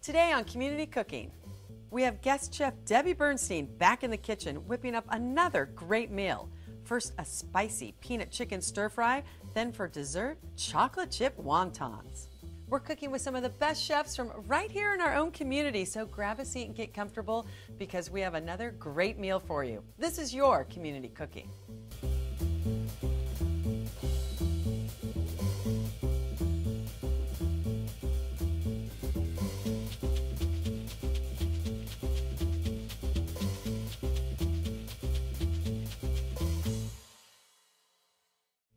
Today on Community Cooking, we have guest chef Debbie Bernstein back in the kitchen whipping up another great meal. First, a spicy peanut chicken stir fry, then for dessert, chocolate chip wontons. We're cooking with some of the best chefs from right here in our own community, so grab a seat and get comfortable because we have another great meal for you. This is your Community Cooking.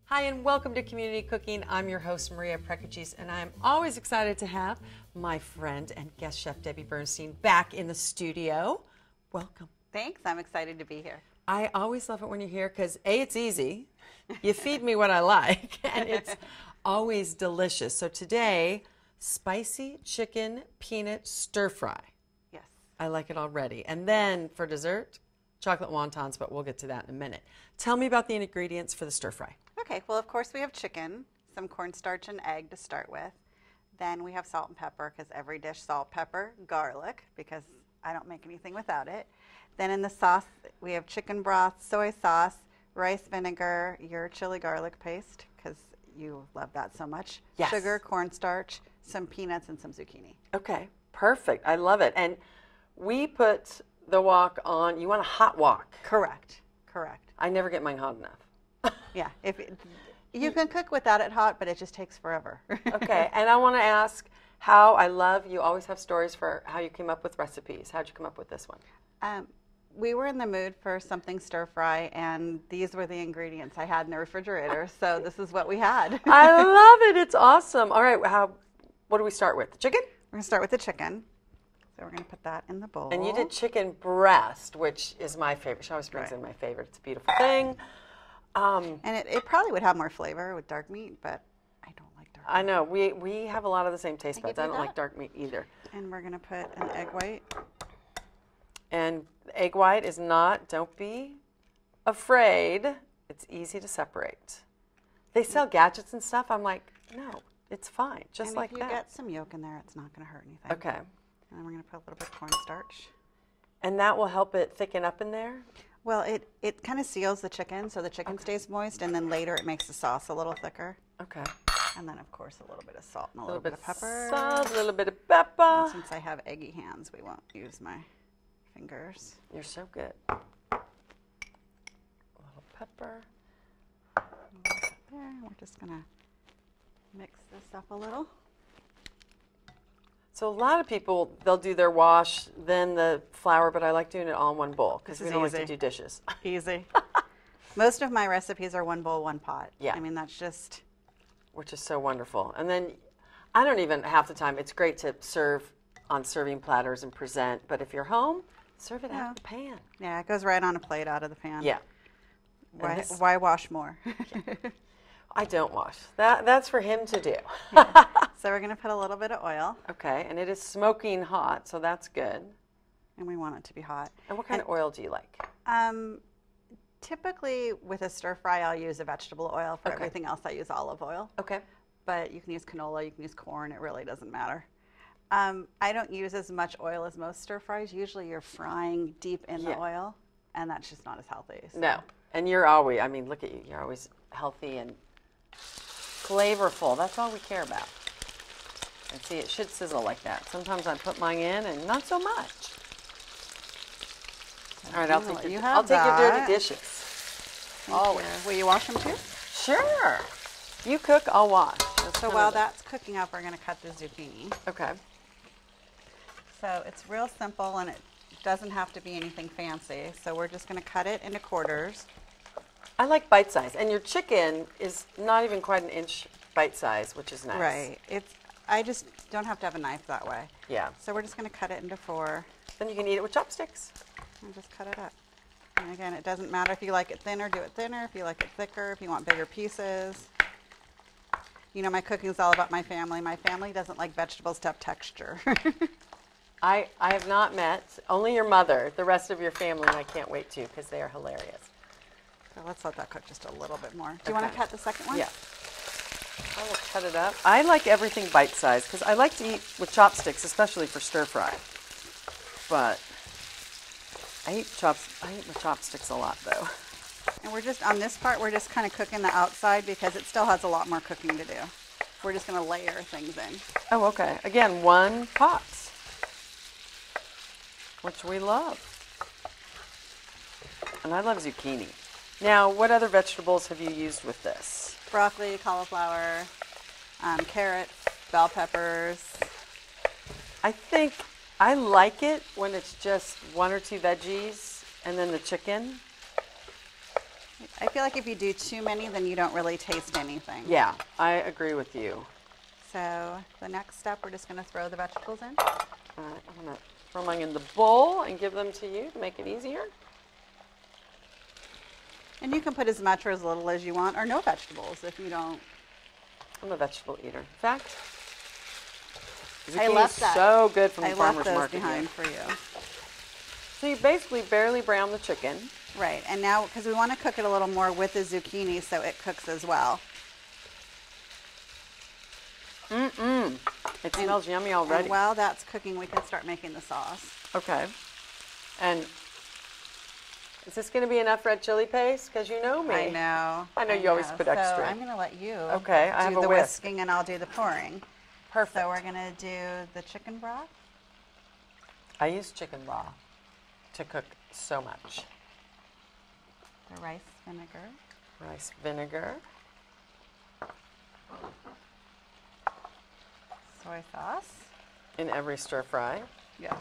Hi and welcome to Community Cooking. I'm your host Maria Prekeges, and I'm always excited to have my friend and guest chef Debbie Bernstein back in the studio. Welcome. Thanks, I'm excited to be here. I always love it when you're here because A, it's easy, you feed me what I like, and it's always delicious. So today, spicy chicken peanut stir fry. Yes. I like it already. And then for dessert, chocolate wontons, but we'll get to that in a minute. Tell me about the ingredients for the stir fry. Okay, well, of course we have chicken, some cornstarch and egg to start with. Then we have salt and pepper, because every dish, salt, pepper, garlic, because I don't make anything without it. Then in the sauce, we have chicken broth, soy sauce, rice vinegar, your chili garlic paste, because you love that so much. Yes. Sugar, cornstarch, some peanuts, and some zucchini. Okay, perfect. I love it. And we put the wok on, you want a hot wok. Correct, correct. I never get mine hot enough. Yeah, you can cook without it hot, but it just takes forever. Okay, and I want to ask how, I love, you always have stories for how you came up with recipes. How'd you come up with this one? We were in the mood for something stir fry, and these were the ingredients I had in the refrigerator, so this is what we had. I love it. It's awesome. All right, what do we start with? The chicken? We're going to start with the chicken. So we're going to put that in the bowl. And you did chicken breast, which is my favorite. She always brings in my favorite. It's a beautiful thing. And it probably would have more flavor with dark meat, but I don't like dark meat. I know. We have a lot of the same taste buds. I don't like dark meat either. And we're going to put an egg white. And egg white is not, don't be afraid. It's easy to separate. They sell gadgets and stuff. I'm like, no, it's fine. Just like that. And if you get some yolk in there, it's not going to hurt anything. Okay. And then we're going to put a little bit of cornstarch. And that will help it thicken up in there? Well, it kind of seals the chicken, so the chicken stays moist, and then later it makes the sauce a little thicker. Okay. And then, of course, a little bit of salt and a little bit of pepper. Salt, a little bit of pepper. And since I have eggy hands, we won't use my fingers. You're so good. A little pepper. There. We're just going to mix this up a little. So a lot of people, they'll do their wash, then the flour, but I like doing it all in one bowl because we don't like to do dishes. Easy. Most of my recipes are one bowl, one pot. Yeah. I mean, that's just... Which is so wonderful. And then I don't even, half the time, it's great to serve on serving platters and present, but if you're home, serve it out of the pan. Yeah, it goes right on a plate out of the pan. Yeah. Why wash more? I don't wash. That's for him to do. Yeah. So we're going to put a little bit of oil. Okay, and it is smoking hot, so that's good. And we want it to be hot. And what kind of oil do you like? Typically, with a stir fry, I'll use a vegetable oil. For everything else, I use olive oil. Okay. But you can use canola, you can use corn. It really doesn't matter. I don't use as much oil as most stir fries. Usually, you're frying deep in the oil, and that's just not as healthy. So. No, and you're always, I mean, look at you. You're always healthy and flavorful. That's all we care about. And see, it should sizzle like that. Sometimes I put mine in and not so much. All right, I'll take your dirty dishes. Always. Will you wash them too? Sure. You cook, I'll wash. So while that's cooking up, we're going to cut the zucchini. Okay. So it's real simple, and it doesn't have to be anything fancy. So we're just going to cut it into quarters. I like bite size, and your chicken is not even quite an inch bite size, which is nice. Right. I just don't have to have a knife that way. Yeah. So we're just going to cut it into 4. Then you can eat it with chopsticks. And just cut it up. And again, it doesn't matter if you like it thinner, do it thinner. If you like it thicker, if you want bigger pieces. You know, my cooking is all about my family. My family doesn't like vegetables to have texture. I have not met, only your mother, the rest of your family, and I can't wait to because they are hilarious. So let's let that cook just a little bit more. Do you want to cut the second one? Yeah. I will cut it up. I like everything bite-sized because I like to eat with chopsticks, especially for stir fry. But I eat with chopsticks a lot, though. And we're just, on this part, we're just kind of cooking the outside because it still has a lot more cooking to do. We're just going to layer things in. Oh, okay. Again, one pot, which we love. And I love zucchini. Now, what other vegetables have you used with this? Broccoli, cauliflower, carrots, bell peppers. I think I like it when it's just one or two veggies and then the chicken. I feel like if you do too many, then you don't really taste anything. Yeah, I agree with you. So the next step, we're just going to throw the vegetables in. All right, I'm going to throw mine in the bowl and give them to you to make it easier. And you can put as much or as little as you want, or no vegetables if you don't. I'm a vegetable eater. In fact, I zucchini left is that. so good from the I farmer's left those market behind here. for you. So you basically barely brown the chicken. Right, and now, because we want to cook it a little more with the zucchini so it cooks as well. It smells yummy already. And while that's cooking, we can start making the sauce. Okay. And is this going to be enough red chili paste? Because you know me. I know. I know you always put extra. So I'm going to let you Okay, I have do a the whisk. whisking and I'll do the pouring. Perfect. So we're going to do the chicken broth. I use chicken broth to cook so much. The rice vinegar. Rice vinegar. Soy sauce. In every stir fry. Yes.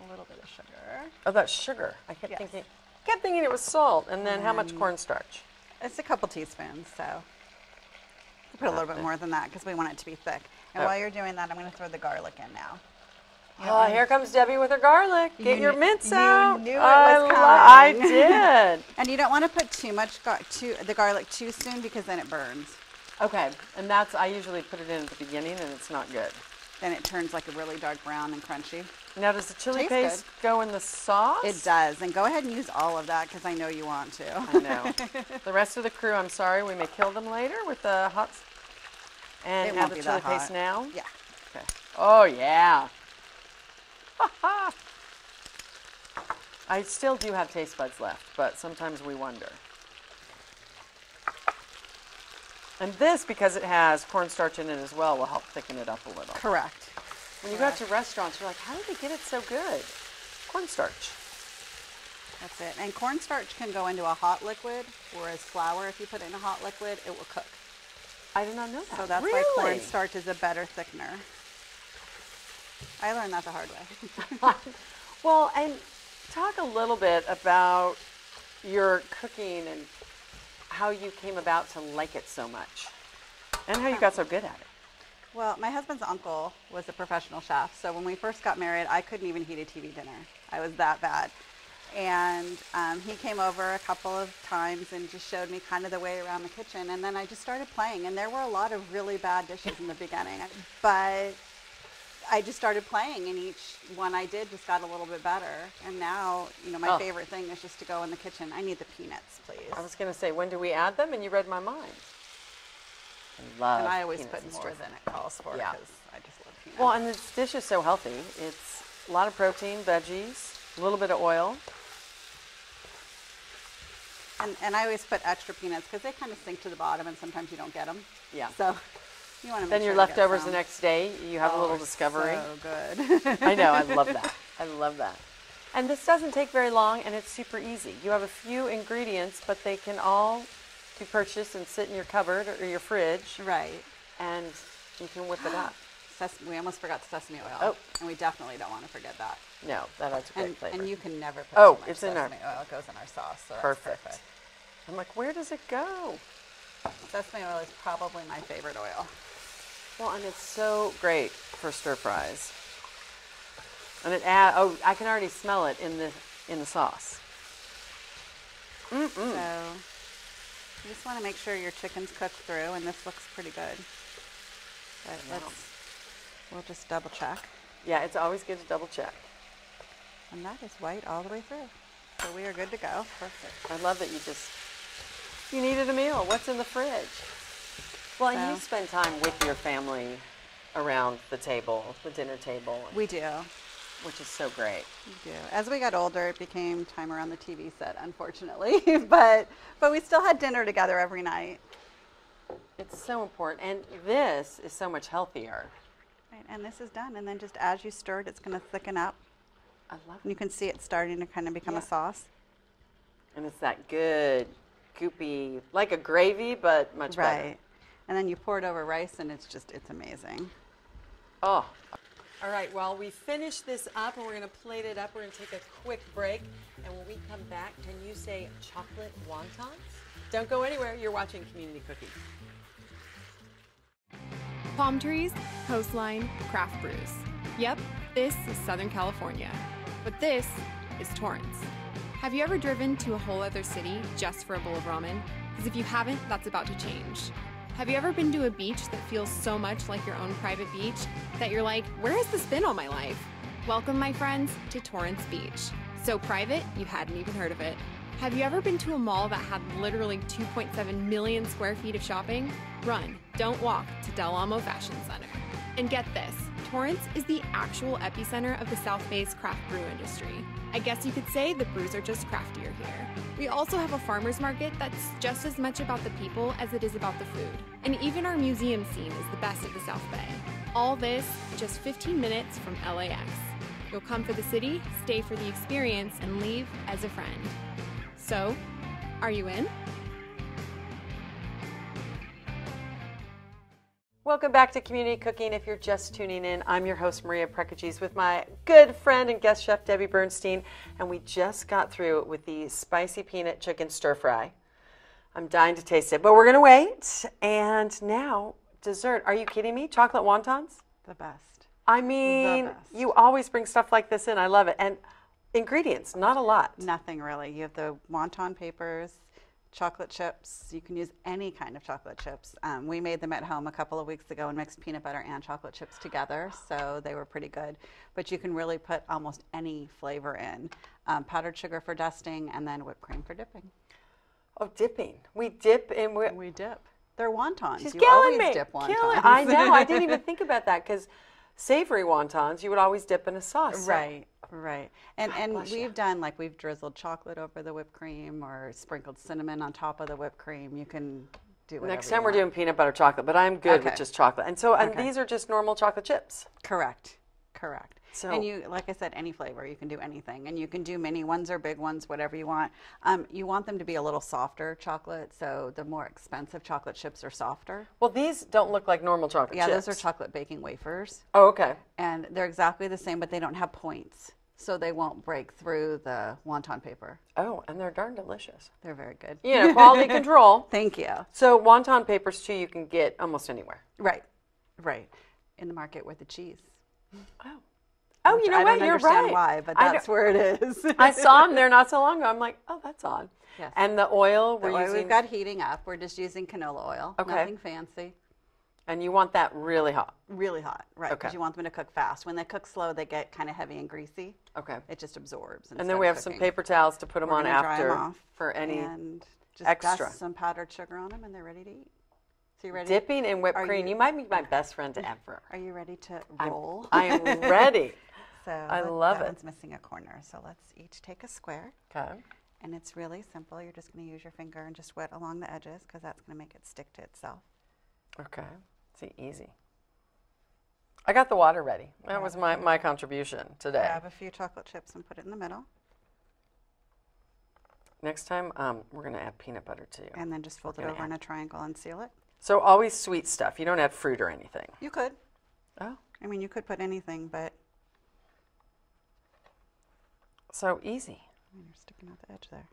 A little bit of sugar. Oh, that's sugar. I kept Yes. thinking it was salt. And then how much cornstarch? It's a couple teaspoons, so we'll put a little bit more than that because we want it to be thick. And Oh. while you're doing that, I'm going to throw the garlic in now. Oh, here comes Debbie with her garlic. Get your mince out. You knew it was I coming. did. And you don't want to put too much the garlic too soon because then it burns. Okay, and I usually put it in at the beginning and it's not good. Then it turns like a really dark brown and crunchy. Now, does the chili Tastes paste go in the sauce? It does. And go ahead and use all of that because I know you want to. I know. The rest of the crew, I'm sorry, we may kill them later with the hot. And It add won't the be chili that hot. paste now? Yeah. Okay. Oh, yeah. I still do have taste buds left, but sometimes we wonder. And this, because it has cornstarch in it as well, will help thicken it up a little. Correct. When you go out to restaurants, you're like, how did they get it so good? Cornstarch. That's it. And cornstarch can go into a hot liquid, whereas flour, if you put it in a hot liquid, it will cook. I did not know that. So that's really? why cornstarch is a better thickener. I learned that the hard way. Well, and talk a little bit about your cooking and how you came about to like it so much and how you got so good at it. Well, my husband's uncle was a professional chef, so when we first got married, I couldn't even heat a TV dinner. I was that bad. And he came over a couple of times and just showed me kind of the way around the kitchen, and then I just started playing, and there were a lot of really bad dishes in the beginning, but I just started playing, and each one I did just got a little bit better. And now, you know, my favorite thing is just to go in the kitchen. I need the peanuts, please. I was going to say, when do we add them? And you read my mind. I love And I always peanuts put and more stir than it calls for Yeah. because I just love peanuts. Well, and this dish is so healthy. It's a lot of protein, veggies, a little bit of oil. And I always put extra peanuts because they kind of sink to the bottom, and sometimes you don't get them. Yeah. So you want to make Then sure your to get leftovers some. the next day, you have a little discovery. So good. I know, I love that. I love that. And this doesn't take very long, and it's super easy. You have a few ingredients, but they can all be purchased and sit in your cupboard or your fridge, Right. and you can whip it up. We almost forgot the sesame oil. Oh. And we definitely don't want to forget that. No, that adds a great flavor. And you can never put Oh, too much it's in our- sesame oil. It goes in our sauce. So that's Perfect. I'm like, where does it go? Sesame oil is probably my favorite oil. Well, and it's so great for stir fries. And it I can already smell it in the sauce. So you just want to make sure your chicken's cooked through, and this looks pretty good. But we'll just double check. Yeah, it's always good to double check. And that is white all the way through. So we are good to go. Perfect. I love that you needed a meal. What's in the fridge? Well, and you spend time with your family around the table, the dinner table. We do. Which is so great. We do. As we got older, it became time around the TV set, unfortunately. but we still had dinner together every night. It's so important. And this is so much healthier. Right, and this is done. And then just as you stir it, it's going to thicken up. I love it. And you can see it starting to kind of become a sauce. And it's that good, goopy, like a gravy, but much better. Right. And then you pour it over rice, and it's amazing. Oh. All right, well, we finish this up, and we're going to plate it up. We're going to take a quick break. And when we come back, can you say chocolate wontons? Don't go anywhere. You're watching Community Cooking. Palm trees, coastline, craft brews. Yep, this is Southern California. But this is Torrance. Have you ever driven to a whole other city just for a bowl of ramen? Because if you haven't, that's about to change. Have you ever been to a beach that feels so much like your own private beach that you're like, where has this been all my life? Welcome, my friends, to Torrance Beach. So private, you hadn't even heard of it. Have you ever been to a mall that had literally 2.7 million square feet of shopping? Run, don't walk to Del Amo Fashion Center. And get this, Torrance is the actual epicenter of the South Bay's craft brew industry. I guess you could say the brews are just craftier here. We also have a farmer's market that's just as much about the people as it is about the food. And even our museum scene is the best of the South Bay. All this just 15 minutes from LAX. You'll come for the city, stay for the experience, and leave as a friend. So, are you in? Welcome back to Community Cooking. If you're just tuning in, I'm your host, Maria Prekeges, with my good friend and guest chef, Debby Bernstein, and we just got through with the spicy peanut chicken stir fry. I'm dying to taste it, but we're going to wait. And now, dessert. Are you kidding me? Chocolate wontons? The best. I mean, you always bring stuff like this in. I love it. And ingredients, not a lot. Nothing really. You have the wonton papers, chocolate chips. You can use any kind of chocolate chips. We made them at home a couple of weeks ago and mixed peanut butter and chocolate chips together, so they were pretty good. But you can really put almost any flavor in. Powdered sugar for dusting, and then whipped cream for dipping. Oh, dipping. We dip in We dip. They're wontons. She's you killing always me. dip wontons. Killing. I know. I didn't even think about that because savory wontons, you would always dip in a sauce. Right. Right. And bless we've you. done, like, we've drizzled chocolate over the whipped cream or sprinkled cinnamon on top of the whipped cream. You can do whatever Next time you we're doing want. peanut butter chocolate, but I'm good with Okay. just chocolate. And so, and Okay. these are just normal chocolate chips. Correct. Correct. So- and you, like I said, any flavor, you can do anything. And you can do mini ones or big ones, whatever you want. You want them to be a little softer chocolate, so the more expensive chocolate chips are softer. Well, these don't look like normal chocolate Yeah, chips. those are chocolate baking wafers. Oh, okay. And they're exactly the same, but they don't have points. So they won't break through the wonton paper. Oh, and they're darn delicious. They're very good. You know, quality control. Thank you. So wonton papers, too, you can get almost anywhere. Right. Right. In the market with the cheese. Oh. Oh, Which you know I what? don't You're understand right. why, but I that's where it is. I saw them there not so long ago. I'm like, oh, that's odd. Yes. And the oil, we're using... We've got heating up. We're just using canola oil. Okay. Nothing fancy. And you want that really hot. Really hot, right? Because Okay. you want them to cook fast. When they cook slow, they get kind of heavy and greasy. Okay. It just absorbs. And then we have some paper towels to put them on Dry after 'em off for any and just extra. dust some powdered sugar on them, and they're ready to eat. So you ready? Dipping in whipped Are cream. You might be my best friend ever. Are you ready to roll? I am ready. So I love that it. one's missing a corner. So let's each take a square. Okay. And it's really simple. You're just going to use your finger and just wet along the edges because that's going to make it stick to itself. Okay. See, easy. I got the water ready. That was my contribution today. Grab a few chocolate chips and put it in the middle. Next time, we're going to add peanut butter too. And then just fold it over in a triangle and seal it. So always sweet stuff. You don't add fruit or anything. You could. Oh. I mean, you could put anything, but So easy. you're sticking out the edge there.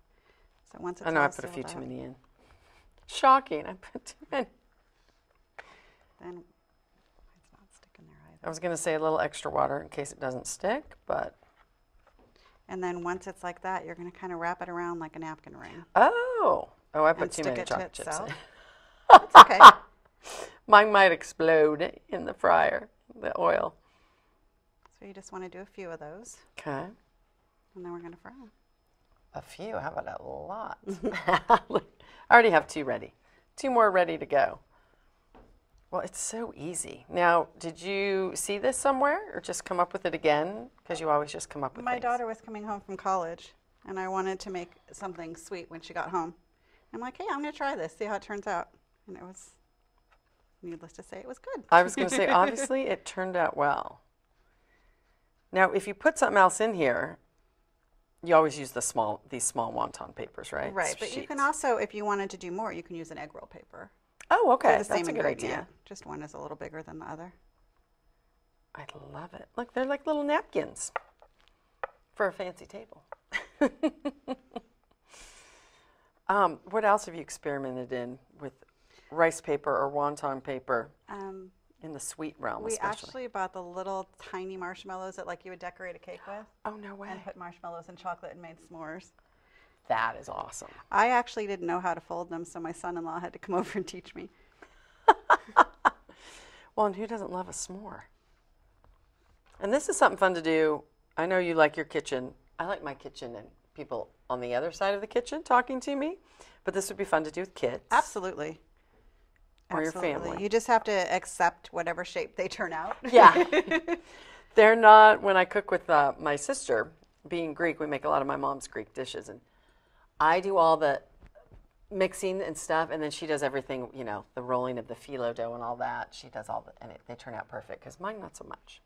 So once it's I know I all put a few sealed too up, many in. Shocking. I put too many. then it's not sticking there either. I was going to say a little extra water in case it doesn't stick, but... And then once it's like that, you're going to kind of wrap it around like a napkin ring. Oh. Oh, I put And too stick many it to chocolate chips itself. in. It's okay. Mine might explode in the fryer, the oil. So you just want to do a few of those, Okay. and then we're going to fry them. A few? How about a lot? I already have two ready. Two more ready to go. Well, it's so easy. Now, did you see this somewhere or just come up with it again? Because you always just come up with My things. daughter was coming home from college, and I wanted to make something sweet when she got home. I'm like, hey, I'm going to try this, see how it turns out. And it was, needless to say, it was good. I was going to say, obviously, it turned out well. Now, if you put something else in here, you always use these small wonton papers, right? Right, but you can also, if you wanted to do more, you can use an egg roll paper. Oh, okay. They're the That's same a good ingredient. idea. Just one is a little bigger than the other. I love it. Look, they're like little napkins for a fancy table. What else have you experimented in with rice paper or wonton paper in the sweet realm? We especially? actually bought the little tiny marshmallows that like you would decorate a cake with. Oh, no way. And put marshmallows and chocolate and made s'mores. That is awesome. I actually didn't know how to fold them, so my son-in-law had to come over and teach me. Well, and who doesn't love a s'more? And this is something fun to do. I know you like your kitchen. I like my kitchen and people on the other side of the kitchen talking to me, but this would be fun to do with kids. Absolutely. Or Absolutely. your family. You just have to accept whatever shape they turn out. Yeah. They're not, when I cook with my sister, being Greek, we make a lot of my mom's Greek dishes, and I do all the mixing and stuff, and then she does everything, you know, the rolling of the phyllo dough and all that. She does all the, and they turn out perfect, because mine not so much.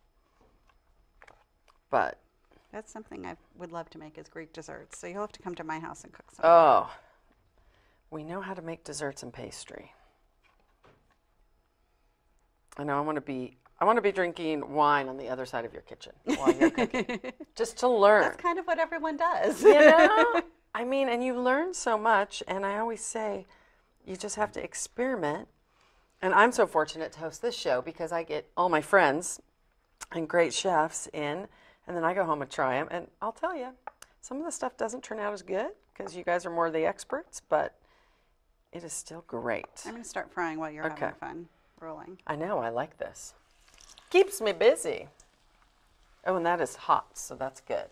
But That's something I would love to make is Greek desserts. So you'll have to come to my house and cook some. oh, we know how to make desserts and pastry. I know I want to be drinking wine on the other side of your kitchen while you're cooking, just to learn. That's kind of what everyone does. You know, I mean, and you learn so much. And I always say, you just have to experiment. And I'm so fortunate to host this show because I get all my friends and great chefs in, and then I go home and try them. And I'll tell you, some of the stuff doesn't turn out as good because you guys are more the experts, but it is still great. I'm going to start frying while you're Okay. having fun rolling. I know, I like this. Keeps me busy. Oh, and that is hot, so that's good.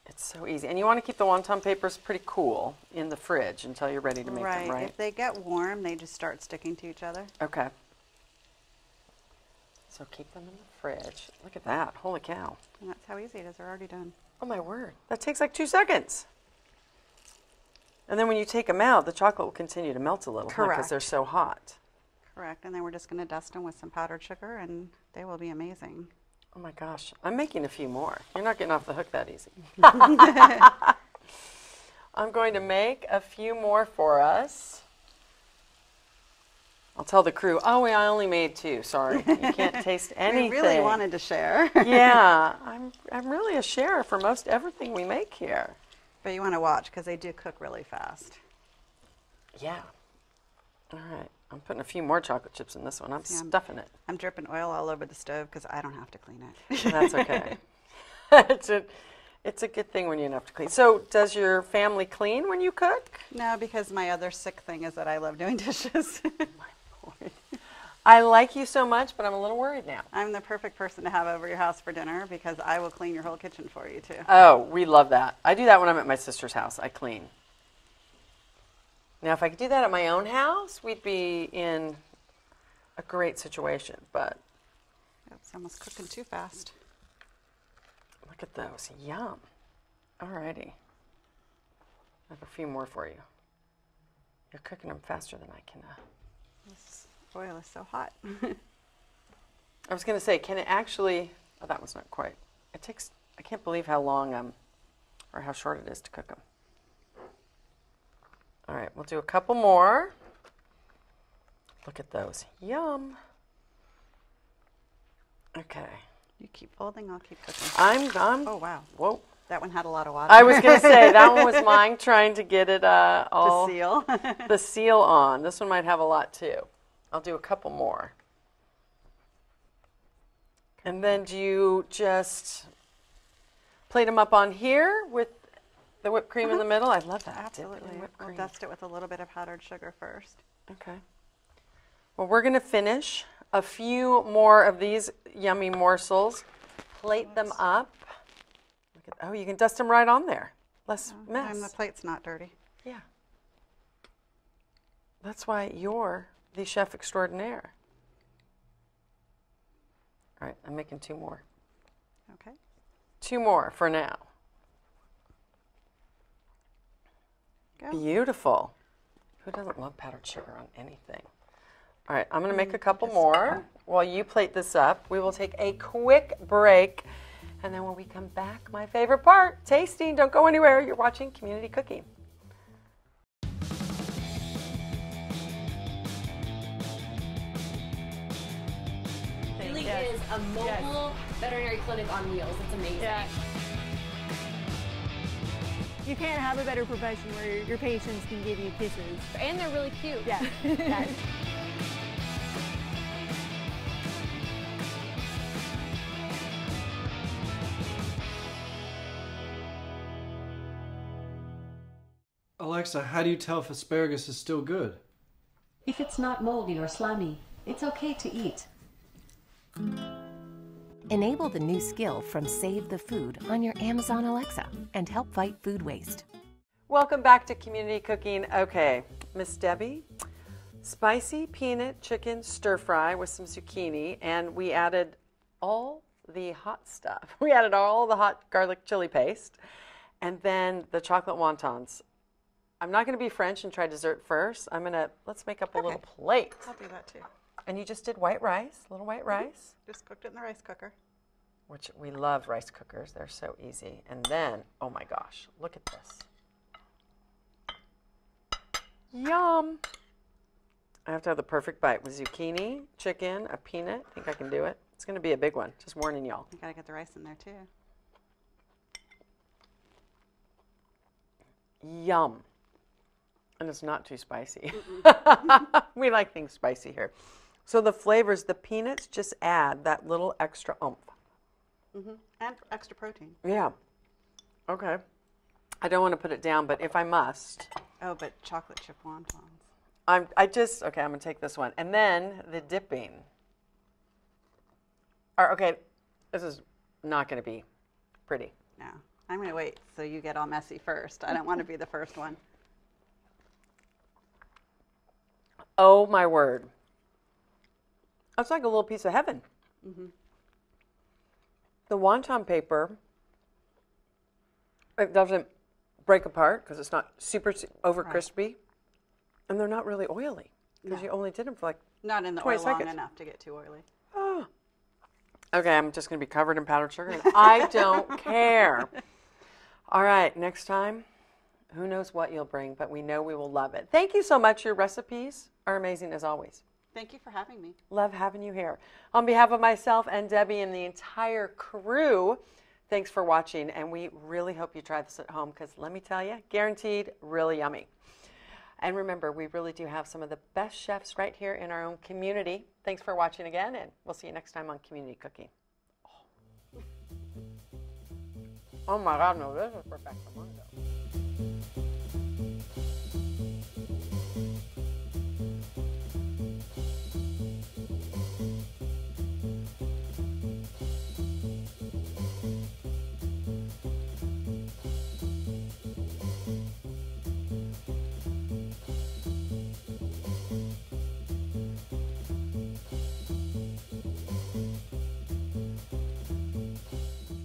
It's so easy. And you want to keep the wonton papers pretty cool in the fridge until you're ready to make them, right? If they get warm, they just start sticking to each other. Okay. So keep them in the fridge. Look at that. Holy cow. And that's how easy it is. They're already done. Oh, my word. That takes like 2 seconds. And then when you take them out, the chocolate will continue to melt a little because Correct. they're so hot. Correct. And then we're just going to dust them with some powdered sugar, and they will be amazing. Oh, my gosh. I'm making a few more. You're not getting off the hook that easy. I'm going to make a few more for us. I'll tell the crew, oh, I only made 2. Sorry. You can't taste anything. We really wanted to share. Yeah. I'm really a sharer for most everything we make here. But you want to watch because they do cook really fast. Yeah. All right. I'm putting a few more chocolate chips in this one. I'm Yeah, stuffing it. I'm dripping oil all over the stove because I don't have to clean it. That's okay. It's a good thing when you don't have to clean. So does your family clean when you cook? No, because my other sick thing is that I love doing dishes. I like you so much, but I'm a little worried now. I'm the perfect person to have over your house for dinner because I will clean your whole kitchen for you too. Oh, we love that. I do that when I'm at my sister's house. I clean. Now, if I could do that at my own house, we'd be in a great situation, but It's almost cooking too fast. look at those. Yum. All righty. I have a few more for you. You're cooking them faster than I can. This oil is so hot. I was going to say, can it actually, oh, that one's not quite. It takes, I can't believe how long, or how short it is to cook them. All right, we'll do a couple more. Look at those. Yum. Okay. You keep folding, I'll keep cooking. I'm, Oh, wow. whoa. That one had a lot of water. I was going to say, that one was mine trying to get it all, to seal. the seal on. This one might have a lot too. I'll do a couple more. And then do you just plate them up on here with the whipped cream in the middle? I love that. Absolutely. Dipping whipped We'll cream. dust it with a little bit of powdered sugar first. Okay. Well, we're going to finish a few more of these yummy morsels. Plate them up. Look at, oh, you can dust them right on there. Less mess. And the plate's not dirty. Yeah. That's why you're the chef extraordinaire. All right, I'm making 2 more. Okay. 2 more for now. Go. Beautiful. Who doesn't love powdered sugar on anything? All right, I'm going to make a couple more. While you plate this up, we will take a quick break. And then when we come back, my favorite part, tasting. Don't go anywhere. You're watching Community Cooking. Really is a mobile veterinary clinic on wheels. It's amazing. Yeah. You can't have a better profession where your patients can give you kisses. And they're really cute. Yeah. Yeah. Alexa, how do you tell if asparagus is still good? If it's not moldy or slimy, it's okay to eat. Enable the new skill from Save the Food on your Amazon Alexa and help fight food waste. Welcome back to Community Cooking. Okay, Miss Debbie, spicy peanut chicken stir fry with some zucchini, and we added all the hot stuff. We added all the hot garlic chili paste, and then the chocolate wontons. I'm not going to be French and try dessert first. Let's make up a little plate. I'll do that too. And you just did white rice, little white rice. Just cooked it in the rice cooker. Which we love rice cookers. They're so easy. And then, oh my gosh, look at this. Yum. I have to have the perfect bite with zucchini, chicken, a peanut. I think I can do it. It's going to be a big one. Just warning y'all. You gotta get the rice in there too. Yum. And it's not too spicy. We like things spicy here. So the flavors, the peanuts just add that little extra oomph. And extra protein. Yeah. Okay. I don't want to put it down, but if I must. Oh, but chocolate chip wontons. I'm going to take this one. And then the dipping. Okay, this is not going to be pretty. No, I'm gonna wait so you get all messy first. I don't want to be the first one. Oh my word. That's like a little piece of heaven. The wonton paper, it doesn't break apart because it's not super over crispy. And they're not really oily because you only did them for like Not in the 20 oil long seconds. enough to get too oily. Oh. Okay, I'm just going to be covered in powdered sugar. And I don't care. All right, next time, who knows what you'll bring, but we know we will love it. Thank you so much. Your recipes are amazing as always. Thank you for having me. Love having you here. On behalf of myself and Debbie and the entire crew, thanks for watching. And we really hope you try this at home because let me tell you, guaranteed, really yummy. And remember, we really do have some of the best chefs right here in our own community. Thanks for watching again, and we'll see you next time on Community Cooking. Oh my God, no, this is perfecto mundo.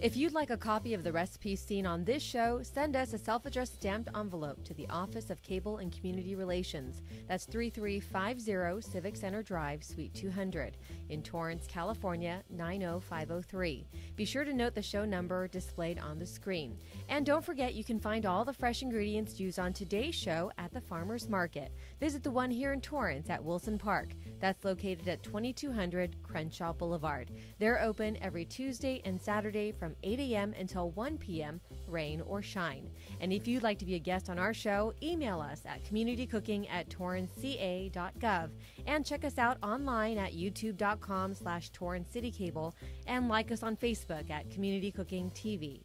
If you'd like a copy of the recipes seen on this show, send us a self-addressed stamped envelope to the Office of Cable and Community Relations. That's 3350 Civic Center Drive, Suite 200 in Torrance, California, 90503. Be sure to note the show number displayed on the screen. And don't forget you can find all the fresh ingredients used on today's show at the Farmers Market. Visit the one here in Torrance at Wilson Park. That's located at 2200 Crenshaw Boulevard. They're open every Tuesday and Saturday from 8 a.m. until 1 p.m., rain or shine. And if you'd like to be a guest on our show, email us at communitycooking@torranceca.gov and check us out online at youtube.com/TorranceCityCable and like us on Facebook at Community Cooking TV.